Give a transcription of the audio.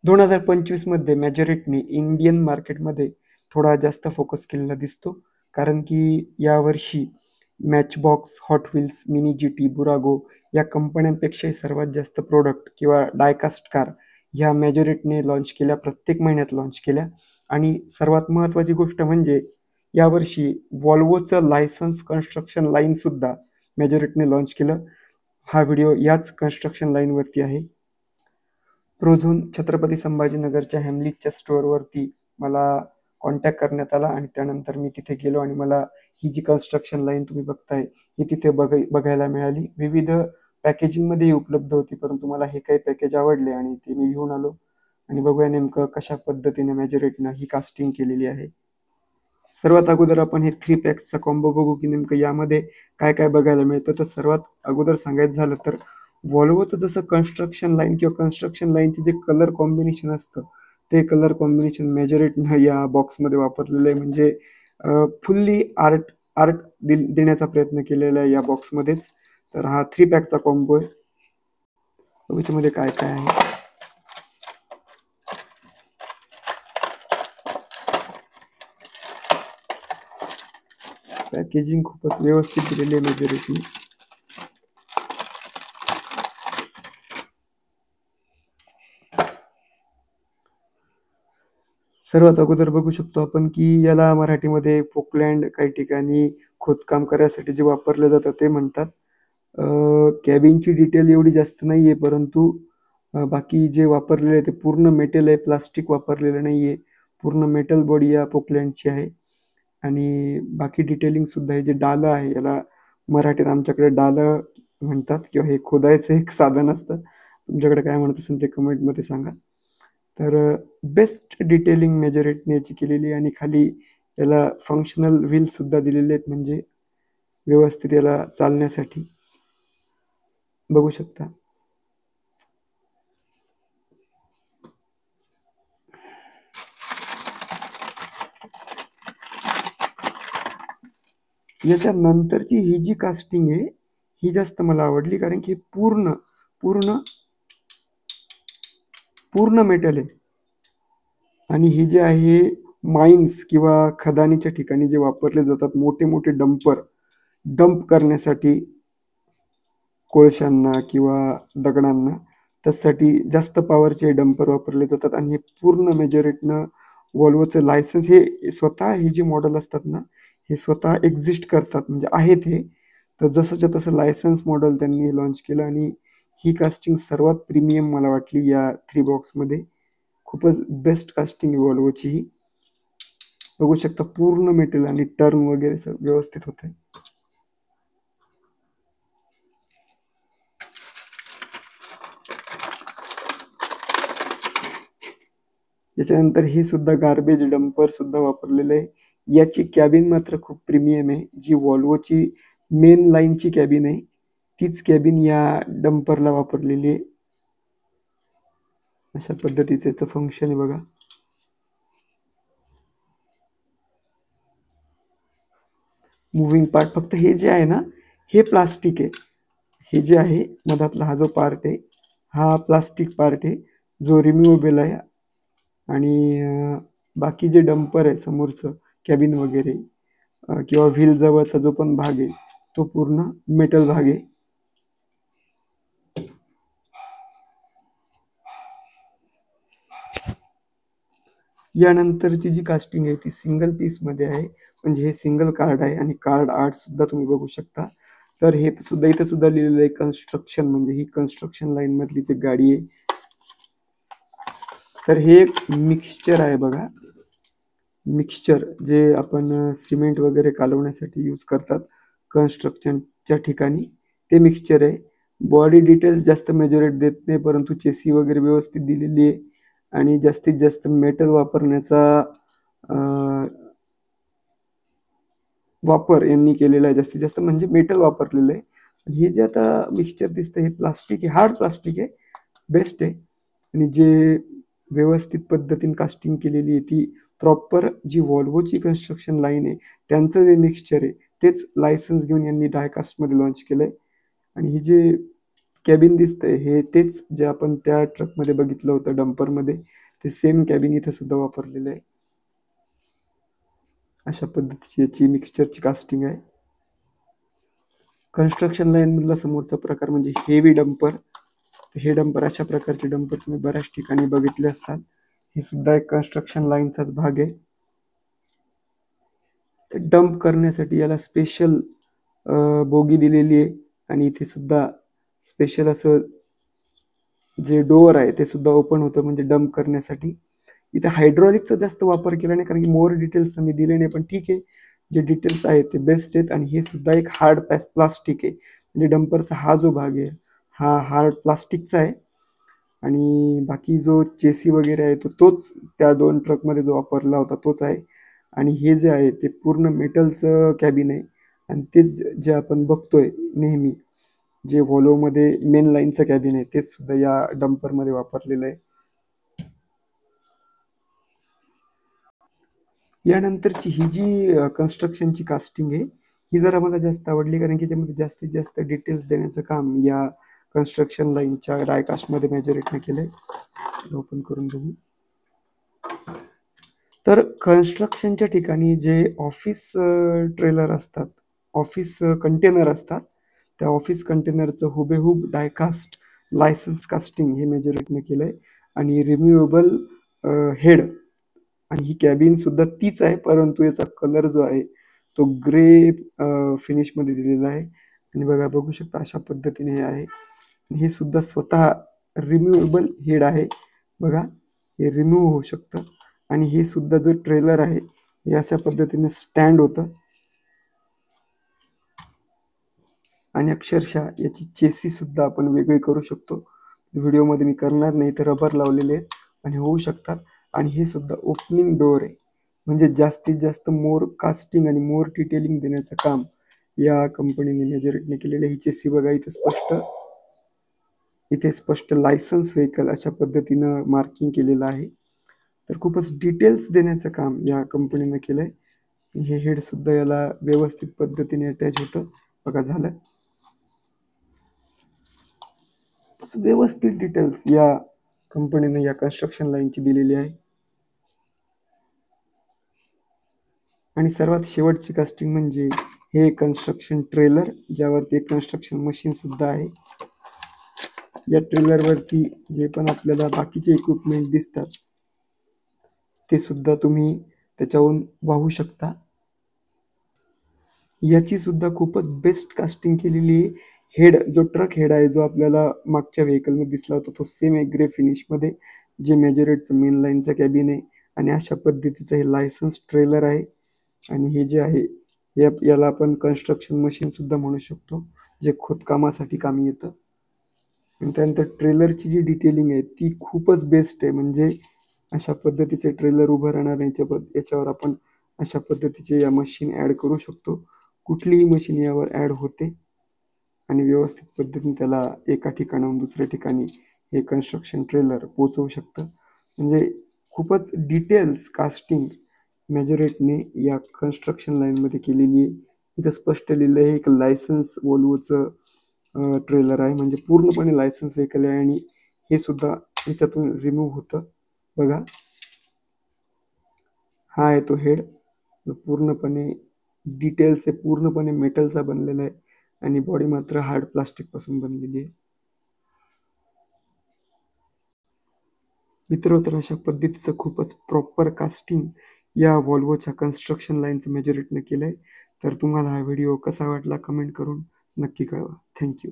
2025 मध्ये मॅजॉरिटीने इंडियन मार्केटमध्ये थोडा जास्त फोकस केलेला दिसतो. कारण की यावर्षी मॅचबॉक्स, हॉट व्हील्स, मिनी जीटी, बुरागो या कंपन्यांपेक्षाही सर्वात जास्त प्रोडक्ट किंवा डायकास्ट कार ह्या मॅजॉरिटीने लॉन्च केल्या, प्रत्येक महिन्यात लॉन्च केल्या. आणि सर्वात महत्त्वाची गोष्ट म्हणजे यावर्षी व्हॉल्वोचं लायसन्स कन्स्ट्रक्शन लाईन सुद्धा मॅजॉरिटीने लॉन्च केलं. हा व्हिडिओ याच कन्स्ट्रक्शन लाईनवरती आहे. प्रोझोन छत्रपती संभाजीनगरच्या हॅमलीच्या स्टोअरवरती मला कॉन्टॅक्ट करण्यात आला आणि त्यानंतर मी तिथे गेलो आणि मला ही जी कन्स्ट्रक्शन लाईन तुम्ही बघताय ही तिथे बघायला मिळाली. विविध पॅकेजिंगमध्ये ही उपलब्ध होती, परंतु मला हे काही पॅकेज आवडले आणि ते मी घेऊन आलो. आणि बघूया नेमकं कशा पद्धतीने मॅजॉरिटीनं ही कास्टिंग केलेली आहे. सर्वात अगोदर आपण हे 3 पॅक्सचा कॉम्बो बघू की नेमकं यामध्ये काय काय बघायला मिळतं. तर सर्वात अगोदर सांगायचं झालं तर व्हॉल्वोचं जसं कन्स्ट्रक्शन लाईन किंवा कन्स्ट्रक्शन लाईनचे जे कलर कॉम्बिनेशन असतं ते कलर कॉम्बिनेशन मेजॉरिटीनं या बॉक्समध्ये वापरलेलं आहे. म्हणजे फुल्ली आर्ट आर्ट देण्याचा प्रयत्न केलेला आहे या बॉक्समध्येच. तर हा 3 पॅकचा कॉम्बो आहे. याच्यामध्ये काय काय आहे. पॅकेजिंग खूपच व्यवस्थित दिलेली आहे मेजॉरिटी. सर्वात अगोदर बघू शकतो आपण की याला मराठीमध्ये पोकलँड, काही ठिकाणी खोदकाम करायसाठी जे वापरलं जातं ते म्हणतात. कॅबिनची डिटेल एवढी जास्त नाहीये, परंतु बाकी जे वापरलेलं आहे ते पूर्ण मेटल आहे, प्लास्टिक वापरलेलं नाहीये. पूर्ण मेटल बॉडी या पोकलँडची आहे. आणि बाकी डिटेलिंग सुद्धा आहे. जे डालं आहे याला मराठीत आमच्याकडे डालं म्हणतात किंवा हे खोदायचं एक साधन असतं. तुमच्याकडे काय म्हणत असेल ते कमेंटमध्ये सांगा. तर बेस्ट डिटेलिंग मेजॉरिटीने याची केलेली आहे. आणि खाली याला फंक्शनल व्हील सुद्धा दिलेले आहेत, म्हणजे व्यवस्थित याला चालण्यासाठी. बघू शकता. याच्या नंतरची ही जी कास्टिंग आहे ही जास्त मला आवडली, कारण की पूर्ण पूर्ण पूर्ण मेटल आहे. आणि हे जे आहे माइन्स किंवा खदानीच्या ठिकाणी जे वापरले जातात मोठे मोठे डंप करण्यासाठी कोळशांना किंवा दगडांना, त्यासाठी जास्त पॉवरचे डंपर वापरले जातात. आणि हे पूर्ण मेजॉरिटीनं व्हॉल्वोचं लायसन्स हे स्वतः हे जे मॉडेल असतात ना हे स्वतः एक्झिस्ट करतात, म्हणजे आहेत हे. तर जसंच्या तसं लायसन्स मॉडेल त्यांनी लॉन्च केलं. आणि ही कास्टिंग सर्वात प्रीमियम मला वाटली या 3 बॉक्समध्ये. खूपच बेस्ट कास्टिंग आहे व्हॉल्वोची ही. बघू शकता पूर्ण मेटल आणि टर्न वगैरे सगळं व्यवस्थित होत आहे. याच्यानंतर हे सुद्धा गार्बेज डंपर सुद्धा वापरलेलं आहे. याची कॅबिन मात्र खूप प्रीमियम आहे. जी व्हॉल्वोची मेन लाईनची कॅबिन आहे तीच कॅबिन या डंपरला वापरलेली आहे. अशा पद्धतीचं याचं फंक्शन आहे बघा. मुव्हिंग पार्ट फक्त हे जे आहे ना हे प्लास्टिक आहे. हे जे आहे मधातला हा जो पार्ट आहे हा प्लास्टिक पार्ट आहे जो रिम्यूवेबल आहे. आणि बाकी जे डंपर आहे समोरचं कॅबिन वगैरे किंवा व्हील जवळचा जो पण भाग आहे तो पूर्ण मेटल भाग आहे. यानंतरची जी कास्टिंग आहे ती सिंगल पीसमध्ये आहे. म्हणजे हे सिंगल कार्ड आहे आणि कार्ड आर्ट सुद्धा तुम्ही बघू शकता. तर हे सुद्धा इथं सुद्धा लिहिलेलं आहे कन्स्ट्रक्शन, म्हणजे ही कन्स्ट्रक्शन लाईन मधलीच एक गाडी आहे. तर हे एक मिक्सचर आहे बघा. मिक्सचर जे आपण सिमेंट वगैरे कालवण्यासाठी यूज करतात कन्स्ट्रक्शनच्या ठिकाणी, ते मिक्सचर आहे. बॉडी डिटेल्स जास्त मेजॉरिटी देत नाही, परंतु चेसी वगैरे व्यवस्थित दिलेली आहे. आणि जास्तीत जास्त मेटल वापरण्याचा वापर यांनी केलेला आहे. जास्तीत जास्त म्हणजे मेटल वापरलेलं आहे. हे जे आता मिक्सचर दिसतं हे प्लास्टिक आहे, हार्ड प्लास्टिक आहे, बेस्ट आहे. आणि जे व्यवस्थित पद्धतीने कास्टिंग केलेली आहे ती प्रॉपर जी व्हॉल्वोची कन्स्ट्रक्शन लाईन आहे त्यांचं जे मिक्सचर आहे तेच लायसन्स घेऊन यांनी डायकास्टमध्ये लॉन्च केलं आहे. आणि ही जे कॅबिन दिसतंय हे तेच जे आपण त्या ट्रकमध्ये बघितलं होतं डंपरमध्ये, ते सेम कॅबिन इथे सुद्धा वापरलेलं आहे. अशा पद्धतीची याची मिक्सचरची कास्टिंग आहे. कन्स्ट्रक्शन लाईन मधला समोरचा प्रकार म्हणजे हेवी डंपर. हे डंपर अशा प्रकारचे डंपर तुम्ही बऱ्याच ठिकाणी बघितले असाल. हे सुद्धा एक कन्स्ट्रक्शन लाईनचाच भाग आहे. डंप करण्यासाठी याला स्पेशल बोगी दिलेली आहे आणि इथे सुद्धा स्पेशल असं जे डोअर आहे ते सुद्धा ओपन होतं म्हणजे डंप करण्यासाठी. इथे हायड्रॉलिकचा जास्त वापर केला नाही कारण की मोर डिटेल्स मी दिले नाही, पण ठीक आहे, जे डिटेल्स आहेत ते बेस्ट आहेत. आणि हे सुद्धा एक हार्ड प्लास्टिक आहे, म्हणजे डंपरचा हा जो भाग आहे हा हार्ड प्लास्टिकचा आहे आणि बाकी जो चेसी वगैरे आहे तोच त्या 2 ट्रकमध्ये जो वापरला होता तोच आहे. आणि हे जे आहे ते पूर्ण मेटलचं कॅबिन आहे आणि तेच जे आपण बघतोय नेहमी जे व्हॉल्वोमध्ये मेन लाईनचं कॅबिन आहे तेच सुद्धा या डंपरमध्ये वापरलेलं आहे. यानंतरची ही जी कन्स्ट्रक्शनची कास्टिंग आहे ही जरा मला जास्त आवडली कारण की त्यामध्ये जास्तीत जास्त डिटेल्स देण्याचं काम या कन्स्ट्रक्शन लाईनच्या डायकास्टमध्ये मेजॉरिटीने केलंय. ओपन करून बघू. तर कन्स्ट्रक्शनच्या ठिकाणी जे ऑफिस ट्रेलर असतात, ऑफिस कंटेनर असतात, त्या ऑफिस कंटेनरचं हुबेहूब डायकास्ट लायसन्स कास्टिंग हे मेजॉरिटीने केलंय आणि रिम्युएबल हेड आणि ही कॅबिन सुद्धा तीच आहे, परंतु याचा कलर जो आहे तो ग्रे फिनिशमध्ये दिलेला आहे. आणि बघू शकता अशा पद्धतीने हे आहे. हे सुद्धा स्वतः रिम्युएबल हेड आहे. बघा, हे रिमूव्ह होऊ शकतं. आणि हे सुद्धा जो ट्रेलर आहे हे अशा पद्धतीने स्टँड होतं आणि अक्षरशः याची चेसी सुद्धा आपण वेगळी करू शकतो. व्हिडिओमध्ये मी करणार नाही, तर रबर लावलेले आहेत आणि होऊ शकतात. आणि हे सुद्धा ओपनिंग डोअर आहे, म्हणजे जास्तीत जास्त मोर कास्टिंग आणि मोर डिटेलिंग देण्याचं काम या कंपनीने मेजॉरिटीने केलेलं आहे. ही चेसी बघा, इथे स्पष्ट लायसन्स व्हेकल अशा पद्धतीनं मार्किंग केलेलं आहे. तर खूपच डिटेल्स देण्याचं काम या कंपनीनं केलंय. हे हेड सुद्धा याला व्यवस्थित पद्धतीने अटॅच होतं. बघा, झालं. व्यवस्थित डिटेल्स या कंपनीने या कन्स्ट्रक्शन लाईनची दिलेली आहे. आणि सर्वात शेवटची कास्टिंग म्हणजे हे कन्स्ट्रक्शन ट्रेलर, ज्यावरती एक कन्स्ट्रक्शन मशीन सुद्धा आहे. या ट्रेलरवरती जे पण आपल्याला बाकीचे इक्विपमेंट दिसतात ते सुद्धा तुम्ही त्याच्याहून वाहू शकता. याची सुद्धा खूपच बेस्ट कास्टिंग केलेली आहे. हेड जो ट्रक हेड आहे जो आपल्याला मागच्या व्हेकलमध्ये दिसला होता तो सेम आहे ग्रे फिनिशमध्ये, जे मेजॉरिटचं मेन लाईनचं कॅबिन आहे. आणि अशा पद्धतीचं हे लायसन्स ट्रेलर आहे. आणि हे जे आहे याला आपण कन्स्ट्रक्शन मशीन सुद्धा म्हणू शकतो, जे खोदकामासाठी कामी येतं. आणि त्यानंतर ट्रेलरची जी डिटेलिंग आहे ती खूपच बेस्ट आहे, म्हणजे अशा पद्धतीचे ट्रेलर उभं राहणार याच्यावर आपण अशा पद्धतीचे या मशीन ॲड करू शकतो. कुठलीही मशीन यावर ॲड होते आणि व्यवस्थित पद्धतीने त्याला एका ठिकाणाहून दुसऱ्या ठिकाणी हे कन्स्ट्रक्शन ट्रेलर पोहोचवू शकतं. म्हणजे खूपच डिटेल्स कास्टिंग मेजॉरिटीने या कन्स्ट्रक्शन लाईनमध्ये केलेली आहे. इथं स्पष्ट लिहिलं आहे एक लायसन्स वॉल्वोचं ट्रेलर आहे, म्हणजे पूर्णपणे लायसन्स व्हेकल आहे. आणि हे सुद्धा याच्यातून रिमूव्ह होतं. बघा, हा आहे तो हेड, पूर्णपणे डिटेल्स आहे, पूर्णपणे मेटलचा बनलेला आहे आणि बॉडी मात्र हार्ड प्लास्टिकपासून बनलेली आहे. मित्र, तर अशा पद्धतीचं खूपच प्रॉपर कास्टिंग या व्हॉल्वोच्या कन्स्ट्रक्शन लाईनचं मेजॉरिटीने केलं आहे. तर तुम्हाला हा व्हिडिओ कसा वाटला कमेंट करून नक्की कळवा. थँक्यू.